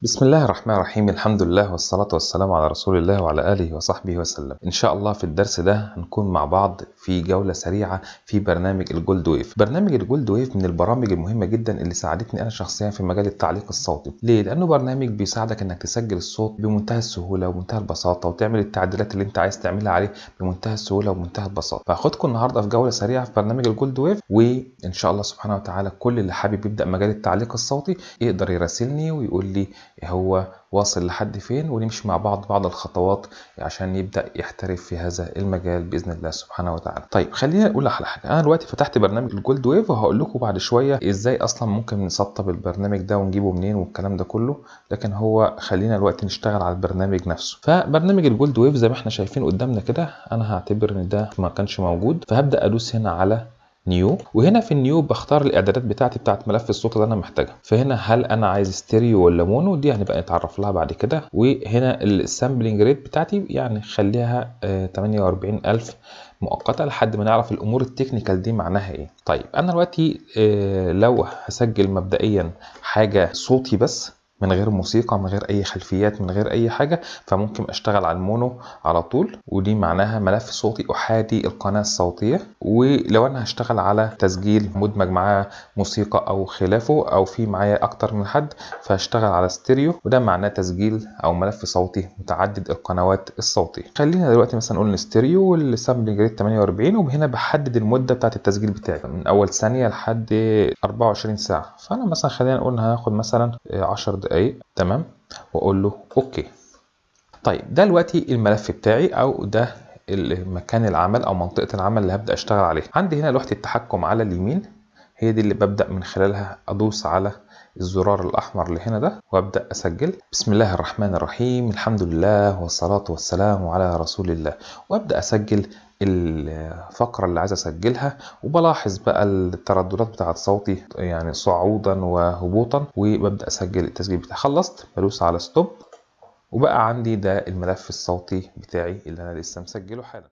بسم الله الرحمن الرحيم. الحمد لله والصلاة والسلام على رسول الله وعلى آله وصحبه وسلم. إن شاء الله في الدرس ده هنكون مع بعض في جولة سريعة في برنامج الجولد ويف. برنامج الجولد ويف من البرامج المهمة جدا اللي ساعدتني أنا شخصيا في مجال التعليق الصوتي. ليه؟ لأنه برنامج بيساعدك إنك تسجل الصوت بمنتهى السهولة ومنتهى البساطة وتعمل التعديلات اللي أنت عايز تعملها عليه بمنتهى السهولة ومنتهى البساطة. فهاخدكم النهاردة في جولة سريعة في برنامج الجولد ويف، وإن شاء الله سبحانه وتعالى كل اللي حابب يبدأ مجال التعليق الصوتي يقدر يراسلني ويقول لي هو واصل لحد فين، ونمشي مع بعض الخطوات عشان يبدأ يحترف في هذا المجال بإذن الله سبحانه وتعالى. طيب خلينا نقول على حاجة. أنا دلوقتي فتحت برنامج الجولد ويف وهقول لكم بعد شوية إزاي أصلا ممكن نسطب البرنامج ده ونجيبه منين والكلام ده كله، لكن هو خلينا دلوقتي نشتغل على البرنامج نفسه. فبرنامج الجولد ويف زي ما احنا شايفين قدامنا كده، أنا هعتبر إن ده ما كانش موجود، فهبدأ أدوس هنا على نيو، وهنا في النيو بختار الاعدادات بتاعت ملف الصوت اللي انا محتاجها. فهنا هل انا عايز ستيريو ولا مونو، دي هنبقى نتعرف لها بعد كده. وهنا السامبلنج ريت بتاعتي يعني خليها 48000 مؤقته لحد ما نعرف الامور التكنيكال دي معناها ايه. طيب انا دلوقتي لو هسجل مبدئيا حاجه صوتي بس من غير موسيقى، من غير اي خلفيات، من غير اي حاجه، فممكن اشتغل على المونو على طول، ودي معناها ملف صوتي احادي القناه الصوتيه. ولو انا هشتغل على تسجيل مدمج معاه موسيقى او خلافه، او في معايا اكتر من حد، فهشتغل على ستيريو، وده معناه تسجيل او ملف صوتي متعدد القنوات الصوتيه. خلينا دلوقتي مثلا نقول ستيريو والسامبلنج ريت 48، وهنا بحدد المده بتاعه التسجيل بتاعي من اول ثانيه لحد 24 ساعه. فانا مثلا خلينا نقول هاخد مثلا 10 دقائق، تمام، واقول له اوكي. طيب ده دلوقتي الملف بتاعي، او ده مكان العمل او منطقة العمل اللي هبدأ اشتغل عليها. عندي هنا لوحة التحكم على اليمين، هي دي اللي ببدأ من خلالها ادوس على الزرار الاحمر اللي هنا ده وابدأ اسجل. بسم الله الرحمن الرحيم، الحمد لله والصلاة والسلام على رسول الله، وابدأ اسجل الفقرة اللي عايز اسجلها. وبلاحظ بقى الترددات بتاعت صوتي يعني صعودا وهبوطا، وببدأ اسجل التسجيل بتاعي. خلصت بدوس على ستوب، وبقى عندي ده الملف الصوتي بتاعي اللي انا لسه مسجله حالا.